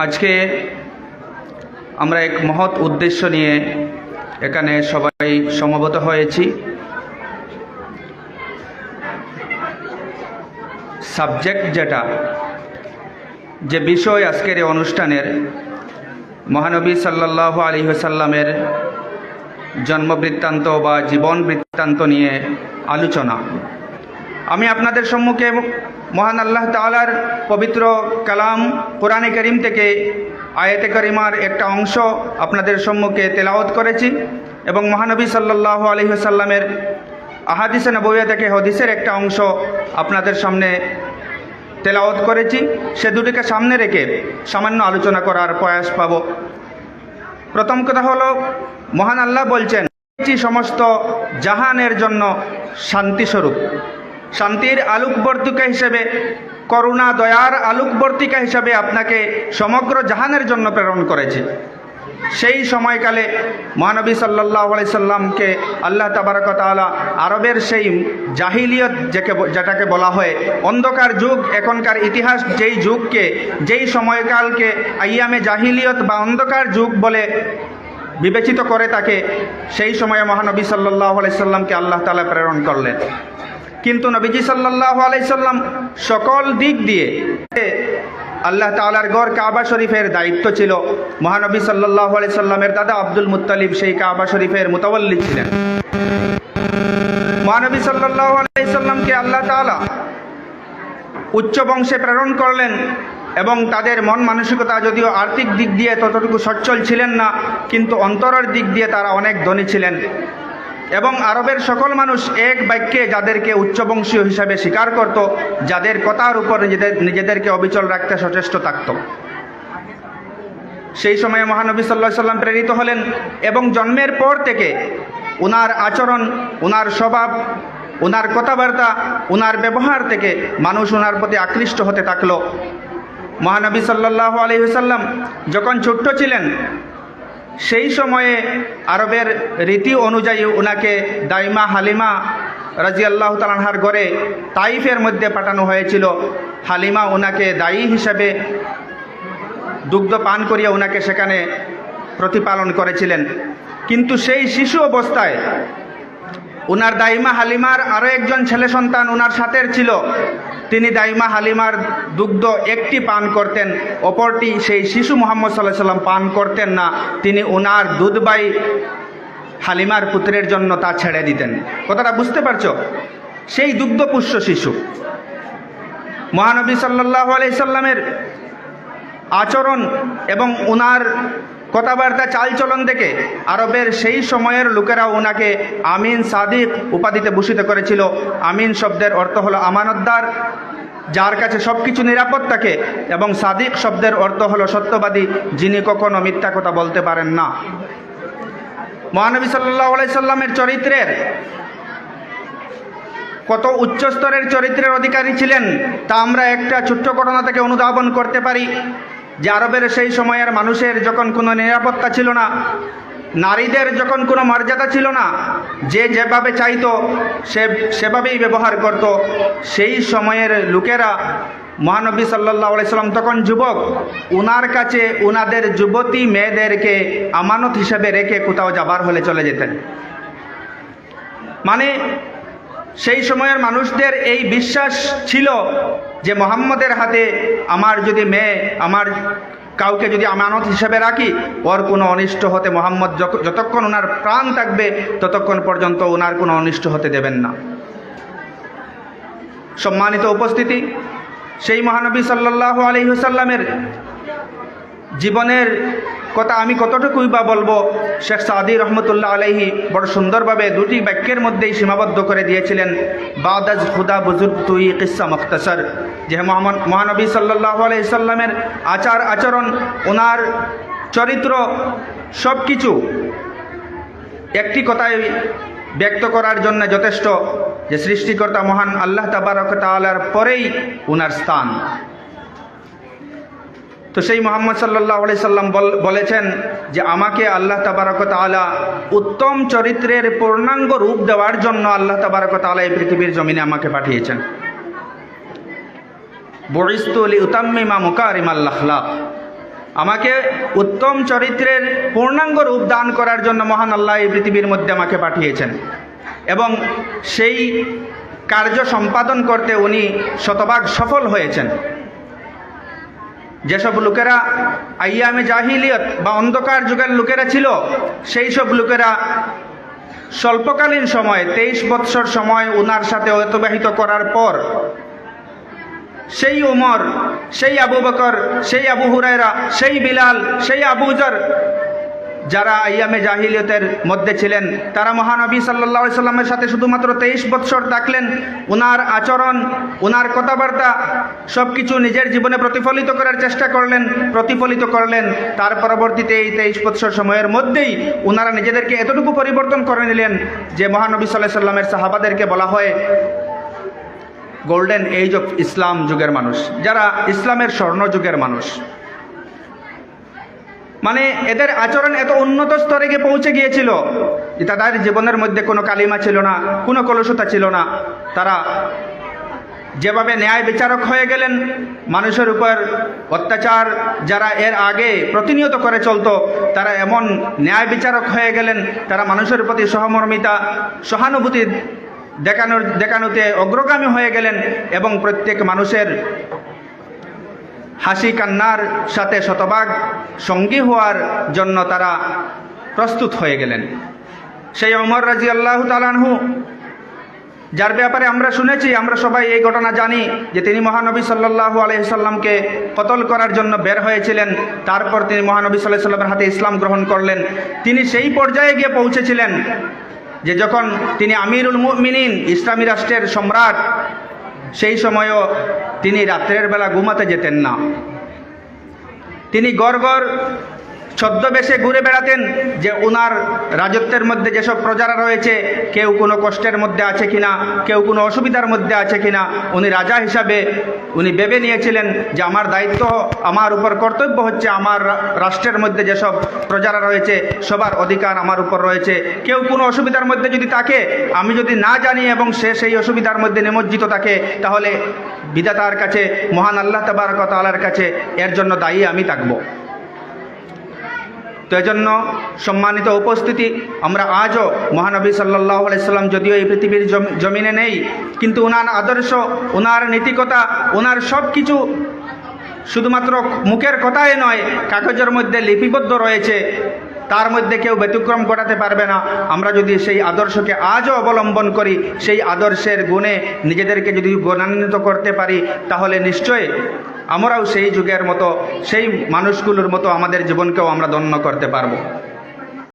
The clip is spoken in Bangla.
আজকে আমরা এক মহৎ উদ্দেশ্য নিয়ে এখানে সবাই সমবেত হয়েছি। সাবজেক্ট যেটা, যে বিষয় আজকের এই অনুষ্ঠানের মহানবী সাল্লাল্লাহু আলাইহি ওয়াসাল্লামের জন্মবৃত্তান্ত বা জীবন বৃত্তান্ত নিয়ে আলোচনা। আমি আপনাদের সম্মুখে মহান আল্লাহ তাআলার পবিত্র কালাম কোরআনে কারীম থেকে আয়াতে কারিমার একটা অংশ আপনাদের সম্মুখে তেলাওয়াত করেছি এবং মহানবী সাল্লাল্লাহু আলাইহি ওয়াসাল্লামের আহাদিসে নবওয়িয়া থেকে হাদিসের একটা অংশ আপনাদের সামনে তেলাওয়াত করেছি। সে দুটিকে সামনে রেখে সামান্য আলোচনা করার প্রয়াস পাব। প্রথম কথা হলো, মহান আল্লাহ বলছেন, সমস্ত জাহানের জন্য শান্তিস্বরূপ, শান্তির আলোকবর্তিকা হিসেবে, করুণা দয়ার আলোকবর্তিকা হিসাবে আপনাকে সমগ্র জাহানের জন্য প্রেরণ করেছে। সেই সময়কালে মহানবী সাল্লাল্লাহু আলাইহি সাল্লামকে আল্লাহ তাবারক ওয়া তাআলা আরবের সেই জাহিলিয়ত যেটাকে বলা হয় অন্ধকার যুগ, এখনকার ইতিহাস যেই যুগকে, যেই সময়কালকে আইয়ামে জাহিলিয়ত বা অন্ধকার যুগ বলে বিবেচিত করে থাকে, সেই সময়ে মহানবী সাল্লাল্লাহু আলাইহি সাল্লামকে আল্লাহ তাআলা প্রেরণ করলেন। কিন্তু নবীজি সাল্লাল্লাহু আলাইহি সাল্লাম সকল দিক দিয়ে আল্লাহ তাআলার ঘর কাবা শরীফের দায়িত্ব ছিল। মহানবী সাল্লাল্লাহু আলাইহি সাল্লামের দাদা আব্দুল মুত্তালিব সেই কাবা শরীফের মুতাওয়াল্লি ছিলেন। মহানবী সাল্লাল্লাহু আলাইহি সাল্লামকে আল্লাহ তাআলা উচ্চ বংশে প্রেরণ করলেন এবং তাদের মন মানসিকতা যদিও আর্থিক দিক দিয়ে ততটুকু সচ্ছল ছিলেন না, কিন্তু অন্তরের দিক দিয়ে তারা অনেক ধনী ছিলেন এবং আরবের সকল মানুষ এক বাক্যে যাদেরকে উচ্চবংশীয় হিসাবে স্বীকার করত, যাদের কথার উপর নিজেদেরকে অবিচল রাখতে সচেষ্ট থাকত। সেই সময়ে মহানবী সাল্লাল্লাহু আলাইহি সাল্লাম প্রেরিত হলেন এবং জন্মের পর থেকে ওনার আচরণ, ওনার স্বভাব, ওনার কথাবার্তা, ওনার ব্যবহার থেকে মানুষ ওনার প্রতি আকৃষ্ট হতে থাকলো। মহানবী সাল্লাল্লাহু আলাইহি ওয়াসাল্লাম যখন ছোট্ট ছিলেন, সেই সময়ে আরবের রীতি অনুযায়ী ওনাকে দাইমা হালিমা রাদিয়াল্লাহু তাআলা আনহার ঘরে তাইফের মধ্যে পাঠানো হয়েছিল। হালিমা ওনাকে দায়ী হিসাবে দুগ্ধ পান করিয়ে ওনাকে সেখানে প্রতিপালন করেছিলেন। কিন্তু সেই শিশু অবস্থায় ওনার দাইমা হালিমার আরও একজন ছেলে সন্তান ওনার সাথে ছিল। তিনি দাইমা হালিমার দুগ্ধ একটি পান করতেন, অপরটি সেই শিশু মুহাম্মদ সাল্লাল্লাহু আলাইহি সাল্লাম পান করতেন না। তিনি ওনার দুধবাই হালিমার পুত্রের জন্য তা ছেড়ে দিতেন। কথাটা বুঝতে পারছো? সেই দুগ্ধপুষ্য শিশু। মহানবী সাল্লাল্লাহু আলাইহি সাল্লামের আচরণ এবং ওনার কথাবার্তা চালচলন দেখে আরবের সেই সময়ের লোকেরা ওনাকে আমিন সাদিক উপাধিতে ভূষিত করেছিল। আমিন শব্দের অর্থ হলো আমানতদার, যার কাছে সব কিছু নিরাপদ থাকে, এবং সাদিক শব্দের অর্থ হলো সত্যবাদী, যিনি কখনো মিথ্যা কথা বলতে পারেন না। মহানবী সাল্লাল্লাহু আলাইহি সাল্লামের চরিত্রের কত উচ্চস্তরের চরিত্রের অধিকারী ছিলেন তা আমরা একটা ছোট্ট ঘটনা থেকে অনুধাবন করতে পারি। যে আরবের সেই সময়ের মানুষের যখন কোনো নিরাপত্তা ছিল না, নারীদের যখন কোনো মর্যাদা ছিল না, যে যেভাবে চাইতো সেভাবেই ব্যবহার করত। সেই সময়ের লোকেরা, মহানবী সাল্লাল্লাহু আলাইহি সাল্লাম তখন যুবক, ওনার কাছে ওনাদের যুবতী মেয়েদেরকে আমানত হিসেবে রেখে কোথাও যাবার হলে চলে যেতেন। মানে সেই সময়ের মানুষদের এই বিশ্বাস ছিল যে মুহাম্মদের হাতে আমার যদি মেয়ে, আমার কাউকে যদি আমানত হিসেবে রাখি, ওর কোনো অনিষ্ট হতে মুহাম্মদ যতক্ষণ ওনার প্রাণ থাকবে ততক্ষণ পর্যন্ত ওনার কোনো অনিষ্ট হতে দেবেন না। সম্মানিত উপস্থিতি, সেই মহানবী সাল্লাল্লাহু আলাইহি ওয়াসাল্লামের জীবনের কথা আমি কতটুকুই বা বলবো। শেখ সাদি রহমতুল্লাহ আলাইহি বড় সুন্দরভাবে দুটি বাক্যের মধ্যেই সীমাবদ্ধ করে দিয়েছিলেন, বাদাজ খুদা বুজুর্গ তুই কিসসা মুখতাসার। যে মহানবী সাল্লাল্লাহু আলাইহি সাল্লামের আচার আচরণ, ওনার চরিত্র, সব কিছু একটি কথায় ব্যক্ত করার জন্য যথেষ্ট, যে সৃষ্টিকর্তা মহান আল্লাহ তাবারক ওয়া তাআলার পরেই ওনার স্থান। তো সেই মুহাম্মদ সাল্লাল্লাহু আলাইহি সাল্লাম বলেছেন যে আমাকে আল্লাহ তাবারক ওয়া তাআলা উত্তম চরিত্রের পূর্ণাঙ্গ রূপ দেওয়ার জন্য আল্লাহ তাবারক ওয়া তাআলা এই পৃথিবীর জমিনে আমাকে পাঠিয়েছেন। বুইস্তু লিউতাম্মিমা মুকারিমাল আখলাক, আমাকে উত্তম চরিত্রের পূর্ণাঙ্গ রূপ দান করার জন্য মহান আল্লাহ এই পৃথিবীর মধ্যে আমাকে পাঠিয়েছেন এবং সেই কার্য সম্পাদন করতে উনি শতভাগ সফল হয়েছেন। যেসব লোকেরা আইয়ামে জাহিলিয়ত বা অন্ধকার যুগের লোকেরা ছিল, সেই সব লোকেরা স্বল্পকালীন সময় 23 বৎসর সময় উনার সাথে অতিবাহিত করার পর সেই উমর, সেই আবু বকর, সেই আবু হুরায়রা, সেই বিলাল, সেই আবু যর, যারা আইয়ামে জাহিলিয়তের মধ্যে ছিলেন, তারা মহানবী সাল্লাল্লাহু আলাইহি সাল্লামের সাথে শুধুমাত্র 23 বৎসর থাকলেন। উনার আচরণ, উনার কথাবার্তা সব কিছু নিজের জীবনে প্রতিফলিত করার চেষ্টা প্রতিফলিত করলেন। তার পরবর্তীতে এই 23 বৎসর সময়ের মধ্যেই উনারা নিজেদেরকে এতটুকু পরিবর্তন করে নিলেন যে মহানবী সাল্লাল্লাহু আলাইহি সাল্লামের সাহাবাদেরকে বলা হয় গোল্ডেন এজ অফ ইসলাম যুগের মানুষ, যারা ইসলামের স্বর্ণ যুগের মানুষ। মানে এদের আচরণ এত উন্নত স্তরে গিয়ে পৌঁছে গিয়েছিল যে তাদের জীবনের মধ্যে কোনো কালিমা ছিল না, কোনো কলুষতা ছিল না। তারা যেভাবে ন্যায় বিচারক হয়ে গেলেন, মানুষের উপর অত্যাচার যারা এর আগে প্রতিনিয়ত করে চলতো, তারা এমন ন্যায় বিচারক হয়ে গেলেন। তারা মানুষের প্রতি সহমর্মিতা, সহানুভূতি দেখানোতে অগ্রগামী হয়ে গেলেন এবং প্রত্যেক মানুষের হাসি কান্নার সাথে শতভাগ সঙ্গী হওয়ার জন্য তারা প্রস্তুত হয়ে গেলেন। সেই ওমর রাদিয়াল্লাহু তাআলা আনহু, যার ব্যাপারে আমরা শুনেছি, আমরা সবাই এই ঘটনা জানি যে তিনি মহানবী সাল্লাল্লাহু আলাইহি সাল্লামকে কতল করার জন্য বের হয়েছিলেন। তারপর তিনি মহানবী সাল্লাল্লাহু আলাইহি সাল্লামের হাতে ইসলাম গ্রহণ করলেন। তিনি সেই পর্যায়ে গিয়ে পৌঁছেছিলেন যে যখন তিনি আমিরুল মুমিনিন, ইসলামী রাষ্ট্রের সম্রাট, সেই সময়ও তিনি রাত্রের বেলা ঘুমাতে যেতেন না। তিনি গড় ছদ্মবেশে ঘুরে বেড়াতেন যে ওনার রাজত্বের মধ্যে যেসব প্রজারা রয়েছে কেউ কোনো কষ্টের মধ্যে আছে কিনা, কেউ কোনো অসুবিধার মধ্যে আছে কিনা। উনি রাজা হিসাবে উনি ভেবে নিয়েছিলেন যে আমার দায়িত্ব, আমার উপর কর্তব্য হচ্ছে আমার রাষ্ট্রের মধ্যে যেসব প্রজারা রয়েছে সবার অধিকার আমার উপর রয়েছে। কেউ কোনো অসুবিধার মধ্যে যদি থাকে, আমি যদি না জানি এবং সে সেই অসুবিধার মধ্যে নিমজ্জিত থাকে, তাহলে বিধাতার কাছে, মহান আল্লাহ তাবারক ওয়া তাআলার কাছে এর জন্য দায়ী আমি থাকব। তো এজন্য সম্মানিত উপস্থিতি, আমরা আজও মহানবী সাল্লাল্লাহু আলাইহি সাল্লাম যদিও এই পৃথিবীর জমিনে নেই, কিন্তু ওনার আদর্শ, ওনার নীতিকথা, ওনার সব কিছু শুধুমাত্র মুখের কথাই নয়, কাগজের মধ্যে লিপিবদ্ধ রয়েছে। তার মধ্যে কেউ ব্যতিক্রম ঘটাতে পারবে না। আমরা যদি সেই আদর্শকে আজও অবলম্বন করি, সেই আদর্শের গুণে নিজেদেরকে যদি গুণান্বিত করতে পারি, তাহলে নিশ্চয় আমরাও সেই যুগের মতো, সেই মানুষগুলোর মতো আমাদের জীবনকেও আমরা ধন্য করতে পারবো।